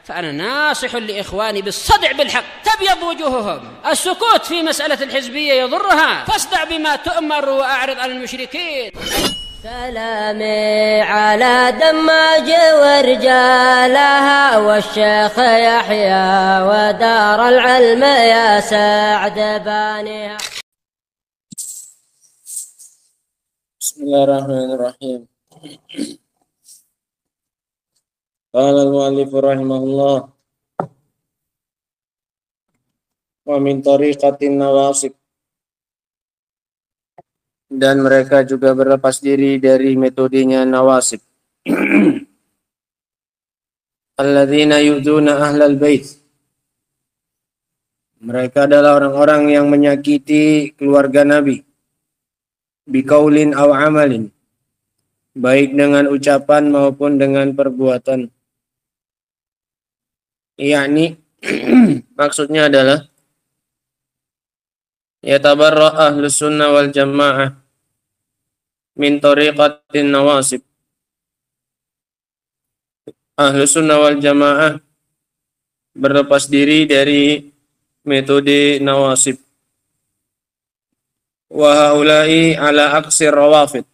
فأنا ناصح لإخواني بالصدع بالحق. تبيض وجوههم، السكوت في مسألة الحزبية يضرها، فاصدع بما تؤمر وأعرض عن المشركين. سلامي على دماج ورجالها والشيخ يحيى ودار العلم يا سعد بانيها. بسم الله الرحمن الرحيم. قال المؤلف رحمه الله ومن طريقة النواصب, dan mereka juga berlepas diri dari metodenya nawasib. Alladzina yu'dzuna ahlal bait, mereka adalah orang-orang yang menyakiti keluarga Nabi, biqaulin aw amalin, baik dengan ucapan maupun dengan perbuatan. Yakni maksudnya adalah yatabarra ahlus sunnah wal jamaah min tariqatin nawasib. Ahlus sunnah wal jamaah berlepas diri dari metode nawasib. Wa haula'i ala aksir rawafid,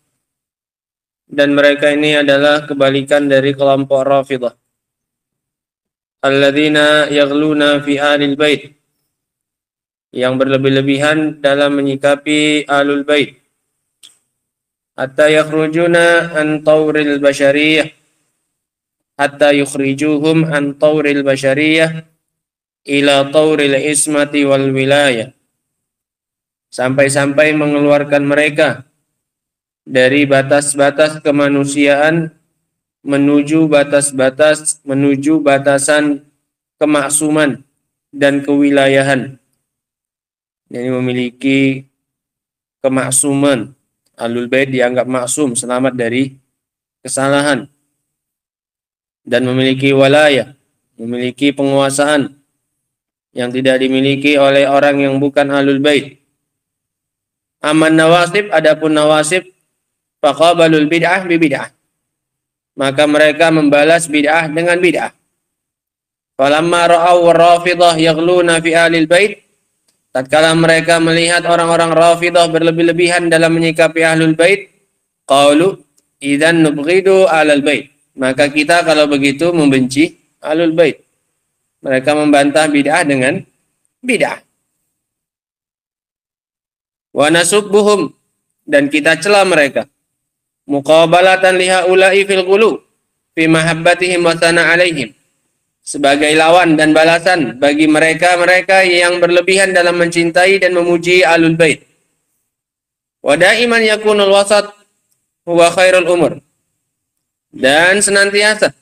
dan mereka ini adalah kebalikan dari kelompok Rafidah. Alladzina yaghluna fi ahlil bait, yang berlebih-lebihan dalam menyikapi ahlul bait. Hatta yakhrujuna an tawril bashariyah, hatta yukhrijuhum an tawril bashariyah ila tawril ismati wal wilayah, sampai-sampai mengeluarkan mereka dari batas-batas kemanusiaan menuju batasan kemaksuman dan kewilayahan. Jadi memiliki kemaksuman. Ahlul bait dianggap maksum, selamat dari kesalahan. Dan memiliki walayah, memiliki penguasaan yang tidak dimiliki oleh orang yang bukan ahlul bait. Aman nawasib, adapun nawasib, faqabalul bid'ah bi bid'ah, maka mereka membalas bid'ah dengan bid'ah. Falamma ra'aw Rafidah yaghluna fi ahlil bait, tatkala mereka melihat orang-orang Rafidah berlebih-lebihan dalam menyikapi ahlul bait, qalu idzan nubghidu ahlal bait, maka kita kalau begitu membenci ahlul bait. Mereka membantah bid'ah dengan bid'ah. Wa nasubbuhum, dan kita cela mereka, muqabalatan lihaula'i fil ghulu fi mahabbatihim wa sana alaihim, sebagai lawan dan balasan bagi mereka yang berlebihan dalam mencintai dan memuji ahlul bait. Wa daiman yakunul wasat huwa khairul umur, dan senantiasa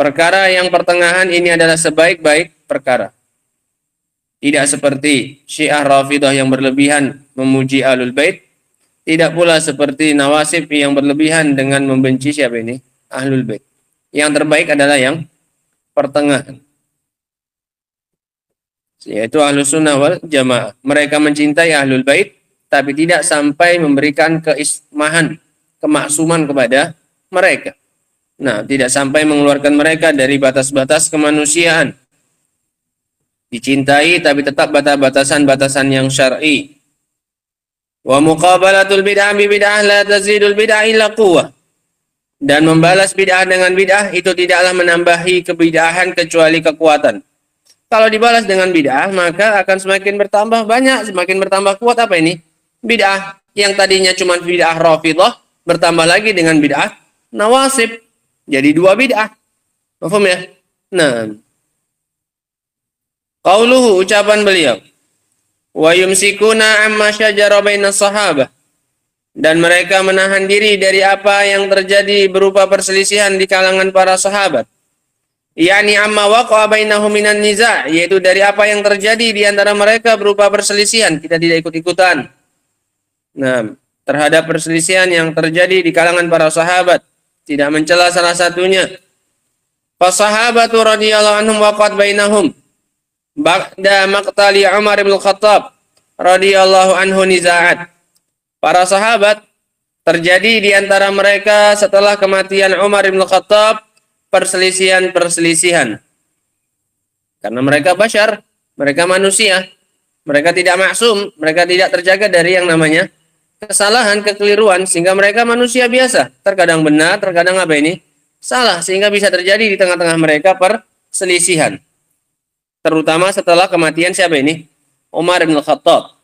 perkara yang pertengahan ini adalah sebaik-baik perkara. Tidak seperti Syiah Rafidah yang berlebihan memuji ahlul bait, tidak pula seperti nawasib yang berlebihan dengan membenci siapa ini? Ahlul bait. Yang terbaik adalah yang pertengahan, yaitu ahlus sunnah wal jamaah. Mereka mencintai ahlul bait, tapi tidak sampai memberikan keismahan, kemaksuman kepada mereka. Nah, tidak sampai mengeluarkan mereka dari batas-batas kemanusiaan. Dicintai, tapi tetap batasan-batasan yang syar'i. Wa muqabalatul bid'ah bi bid'ah la tazidul bid'ah illa quwwah, dan membalas bid'ah dengan bid'ah itu tidaklah menambahi kebid'ahan kecuali kekuatan. Kalau dibalas dengan bid'ah, maka akan semakin bertambah banyak, semakin bertambah kuat apa ini? Bid'ah yang tadinya cuma bid'ah Rafidah bertambah lagi dengan bid'ah nawasib. Jadi dua bid'ah. Paham ya? Nah, qauluhu, ucapan beliau, wa yumsikuna amma syajara bainas sahabah, dan mereka menahan diri dari apa yang terjadi berupa perselisihan di kalangan para sahabat. Yani amma waqa'a bainahum minan niza', yaitu dari apa yang terjadi di antara mereka berupa perselisihan, kita tidak ikut-ikutan. Nah, terhadap perselisihan yang terjadi di kalangan para sahabat, tidak mencela salah satunya. Fa sahabatu radhiyallahu anhum waqa'at bainahum ba'da maqtali Umar bin Khattab radhiyallahu anhu niza'at. Para sahabat terjadi di antara mereka setelah kematian Umar bin Khattab perselisihan-perselisihan. Karena mereka bashar, mereka manusia, mereka tidak maksum, mereka tidak terjaga dari yang namanya kesalahan, kekeliruan, sehingga mereka manusia biasa. Terkadang benar, terkadang apa ini? Salah, sehingga bisa terjadi di tengah-tengah mereka perselisihan. Terutama setelah kematian siapa ini? Umar bin Khattab.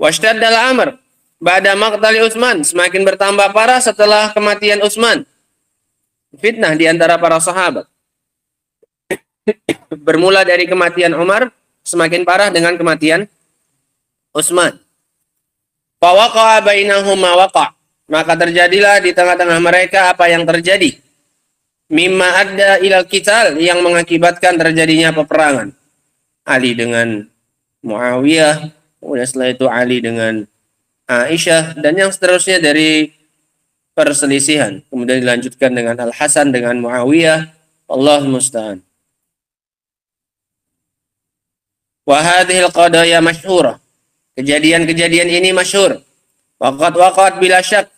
Washtaddal amr ba'da maqtali Utsman, semakin bertambah parah setelah kematian Utsman. Fitnah di antara para sahabat. Bermula dari kematian Umar, semakin parah dengan kematian Utsman. Fawaqa'a bainahum ma waqa', maka terjadilah di tengah-tengah mereka apa yang terjadi. Mimma adda ilal qital, yang mengakibatkan terjadinya peperangan. Ali dengan Muawiyah, kemudian setelah itu Ali dengan Aisyah, dan yang seterusnya dari perselisihan. Kemudian dilanjutkan dengan Al-Hasan dengan Muawiyah. Allah musta'an. Wa hadhil qadaya masyhurah. Kejadian-kejadian ini masyhur. Waqat bila syak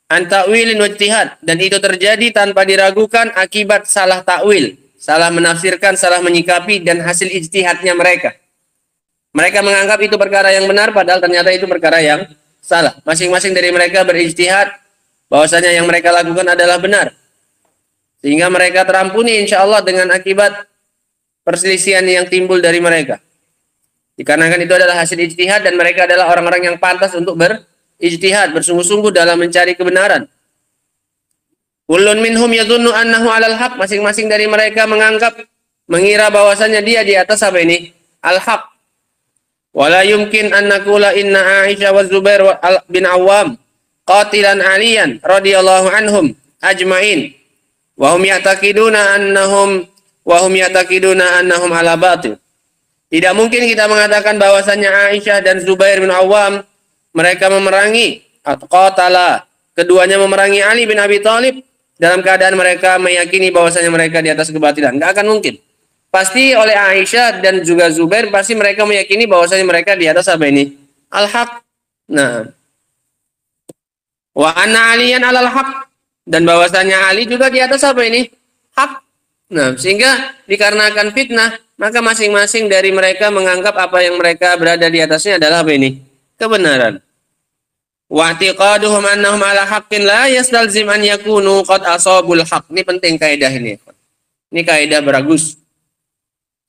an ta'wilin wa ijtihad, dan itu terjadi tanpa diragukan akibat salah takwil, salah menafsirkan, salah menyikapi, dan hasil ijtihadnya mereka. Mereka menganggap itu perkara yang benar, padahal ternyata itu perkara yang salah. Masing-masing dari mereka berijtihad bahwasanya yang mereka lakukan adalah benar, sehingga mereka terampuni insya Allah dengan akibat perselisihan yang timbul dari mereka. Dikarenakan itu adalah hasil ijtihad, dan mereka adalah orang-orang yang pantas untuk berijtihad, bersungguh-sungguh dalam mencari kebenaran. Kullun minhum yadhunnu annahu 'alal haq, masing-masing dari mereka mengira bahwasanya dia di atas apa ini? Al-haq. Wala yumkin an naqula inna Aisyah wa Zubair bin Awam qatilan aliyan radhiyallahu anhum ajmain wa hum ya'taqiduna annahum ala batil. Tidak mungkin kita mengatakan bahwasanya Aisyah dan Zubair bin Awam mereka memerangi atau qatala, keduanya memerangi Ali bin Abi Thalib dalam keadaan mereka meyakini bahwasanya mereka di atas kebatilan. Enggak akan mungkin. Pasti oleh Aisyah dan juga Zubair pasti mereka meyakini bahwasanya mereka di atas apa ini? Al-haq. Nah, wa anna aliyan alal haq, dan bahwasanya Ali juga di atas apa ini? Hak. Nah, sehingga dikarenakan fitnah, maka masing-masing dari mereka menganggap apa yang mereka berada di atasnya adalah apa ini? Kebenaran. Wa i'tiqaduhum annahum ala haqqin la yastalzim an yakunu qad asabul haqq. Ini penting kaidah ini. Ini kaidah bagus.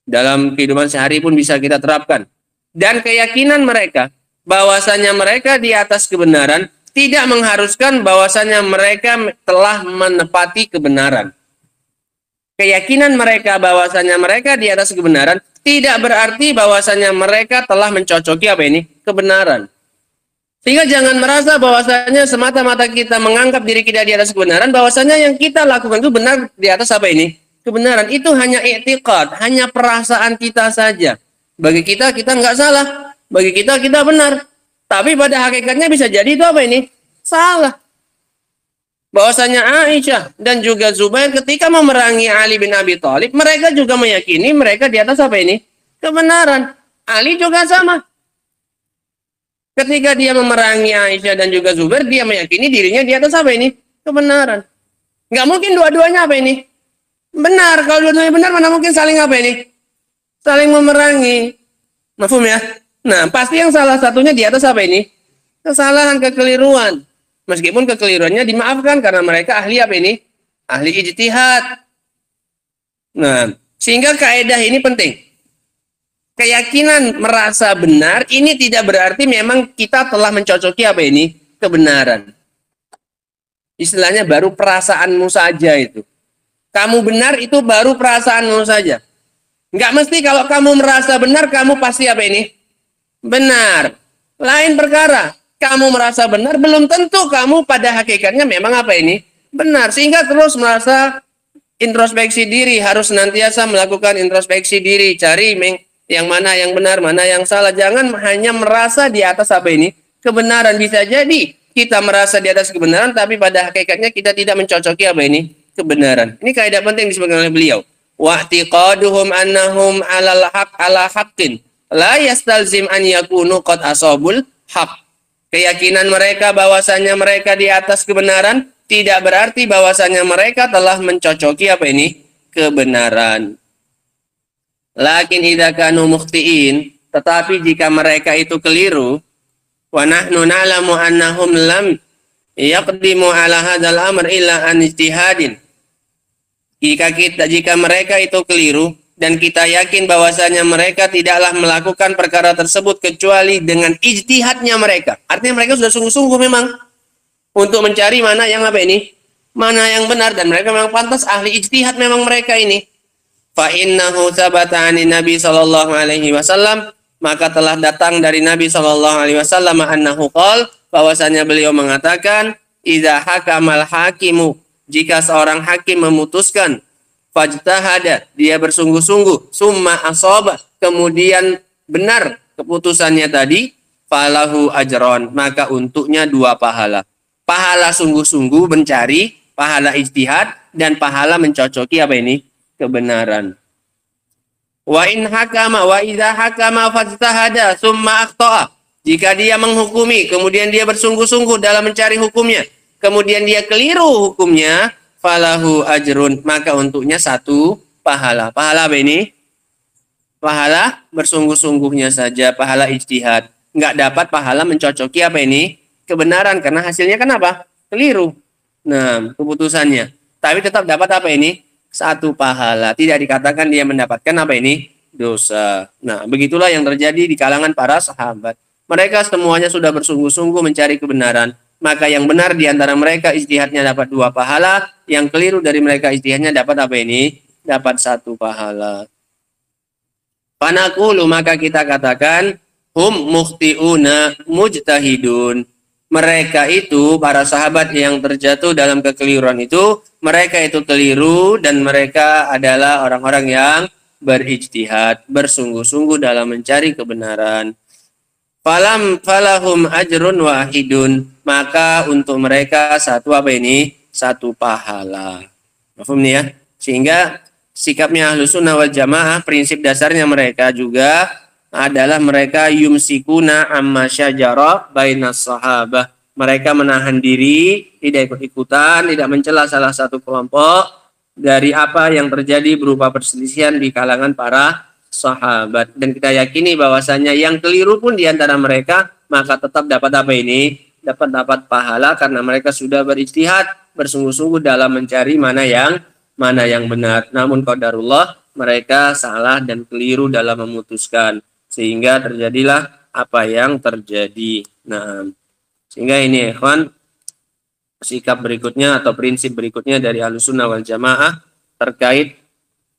Dalam kehidupan sehari pun bisa kita terapkan. Dan keyakinan mereka bahwasanya mereka di atas kebenaran tidak mengharuskan bahwasanya mereka telah menepati kebenaran. Keyakinan mereka bahwasanya mereka di atas kebenaran tidak berarti bahwasanya mereka telah mencocoki apa ini? Kebenaran. Sehingga jangan merasa bahwasanya semata-mata kita menganggap diri kita di atas kebenaran, bahwasanya yang kita lakukan itu benar di atas apa ini? Kebenaran. Itu hanya i'tiqad, hanya perasaan kita saja. Bagi kita nggak salah. Bagi kita benar. Tapi pada hakikatnya bisa jadi itu apa ini? Salah. Bahwasanya Aisyah dan juga Zubair ketika memerangi Ali bin Abi Thalib, mereka juga meyakini mereka di atas apa ini? Kebenaran. Ali juga sama. Ketika dia memerangi Aisyah dan juga Zubair, dia meyakini dirinya di atas apa ini? Kebenaran. Nggak mungkin dua-duanya apa ini? Benar. Kalau dua-duanya benar, mana mungkin saling apa ini? Saling memerangi. Mafhum ya? Nah, pasti yang salah satunya di atas apa ini? Kesalahan, kekeliruan. Meskipun kekeliruannya dimaafkan karena mereka ahli apa ini? Ahli ijtihad. Nah, sehingga kaidah ini penting. Keyakinan merasa benar ini tidak berarti memang kita telah mencocoki apa ini? Kebenaran. Istilahnya baru perasaanmu saja itu. Kamu benar itu baru perasaanmu saja. Enggak mesti kalau kamu merasa benar kamu pasti apa ini? Benar. Lain perkara. Kamu merasa benar, belum tentu kamu pada hakikatnya memang apa ini? Benar. Sehingga terus merasa introspeksi diri, harus senantiasa melakukan introspeksi diri, cari yang mana yang benar, mana yang salah. Jangan hanya merasa di atas apa ini? Kebenaran. Bisa jadi kita merasa di atas kebenaran, tapi pada hakikatnya kita tidak mencocoki apa ini? Kebenaran. Ini kaidah penting disebutkan oleh beliau. Wa'tiqaduhum annahum alal haq ala haqqin la yastalzim an yakunu qad asabul haq. Keyakinan mereka bahwasanya mereka di atas kebenaran tidak berarti bahwasanya mereka telah mencocoki apa ini? Kebenaran. Lakin idza kanu mukhtiin, tetapi jika mereka itu keliru, wa nahnu na'lamu annahum lam yaqdimu ala hadzal amr illa an ijtihadin. Jika mereka itu keliru dan kita yakin bahwasanya mereka tidaklah melakukan perkara tersebut kecuali dengan ijtihadnya mereka. Artinya mereka sudah sungguh-sungguh memang untuk mencari mana yang apa ini? Mana yang benar, dan mereka memang pantas ahli ijtihad memang mereka ini. Fa innahu tsabata 'ani Nabi sallallahu alaihi wasallam, maka telah datang dari Nabi sallallahu alaihi wasallam annahu qol, bahwasanya beliau mengatakan, idza hakamal hakimu, jika seorang hakim memutuskan, fajtahada, dia bersungguh-sungguh, summa asaba, kemudian benar keputusannya tadi, falahu ajron, maka untuknya 2 pahala. Pahala sungguh-sungguh mencari, pahala ijtihad, dan pahala mencocoki apa ini? Kebenaran. Wa in hakama wa idza hakama fajtahada summa akhta'a, jika dia menghukumi kemudian dia bersungguh-sungguh dalam mencari hukumnya, kemudian dia keliru hukumnya, falahu ajrun, maka untuknya 1 pahala. Pahala apa ini? Pahala bersungguh-sungguhnya saja, pahala ijtihad. Enggak dapat pahala mencocoki apa ini? Kebenaran, karena hasilnya kan apa? Keliru. Nah, keputusannya. Tapi tetap dapat apa ini? 1 pahala. Tidak dikatakan dia mendapatkan apa ini? Dosa. Nah, begitulah yang terjadi di kalangan para sahabat. Mereka semuanya sudah bersungguh-sungguh mencari kebenaran. Maka yang benar di antara mereka ijtihadnya dapat 2 pahala. Yang keliru dari mereka ijtihadnya dapat apa ini? Dapat 1 pahala. Fanaqulu, maka kita katakan, hum mukhti'una mujtahidun. Mereka itu, para sahabat yang terjatuh dalam kekeliruan itu, mereka itu keliru dan mereka adalah orang-orang yang berijtihad, bersungguh-sungguh dalam mencari kebenaran. Falahum ajrun wahidun, maka untuk mereka 1 apa ini? 1 pahala. Paham nih ya? Sehingga sikapnya Ahlus Sunnah wal Jamaah, prinsip dasarnya mereka juga adalah mereka yumsikuna amma syajara bainas sahabah. Mereka menahan diri, tidak ikut-ikutan, tidak mencela salah satu kelompok dari apa yang terjadi berupa perselisihan di kalangan para sahabat. Dan kita yakini bahwasanya yang keliru pun di antara mereka, maka tetap dapat apa ini? Dapat pahala karena mereka sudah berijtihad, bersungguh-sungguh dalam mencari mana yang benar. Namun qadarullah, mereka salah dan keliru dalam memutuskan, sehingga terjadilah apa yang terjadi. Nah, sehingga ini ikhwan, sikap berikutnya atau prinsip berikutnya dari Ahlussunnah wal Jamaah terkait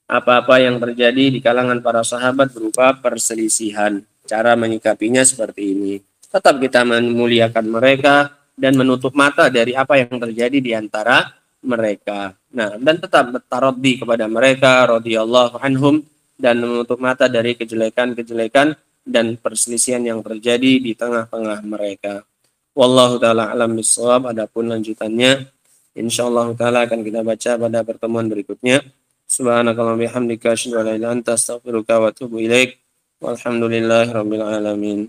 apa-apa yang terjadi di kalangan para sahabat berupa perselisihan. Cara menyikapinya seperti ini. Tetap kita memuliakan mereka dan menutup mata dari apa yang terjadi di antara mereka. Nah, dan tetap bertaraddi kepada mereka radhiyallahu anhum, dan menutup mata dari kejelekan-kejelekan dan perselisihan yang terjadi di tengah-tengah mereka. Wallahu ta'ala alam bisawab. Adapun lanjutannya insyaallah ta'ala akan kita baca pada pertemuan berikutnya. Subhanakallahumma bihamdika asyhadu an la ilaha illa anta astaghfiruka wa atubu ilaik. Walhamdulillahirabbil alamin.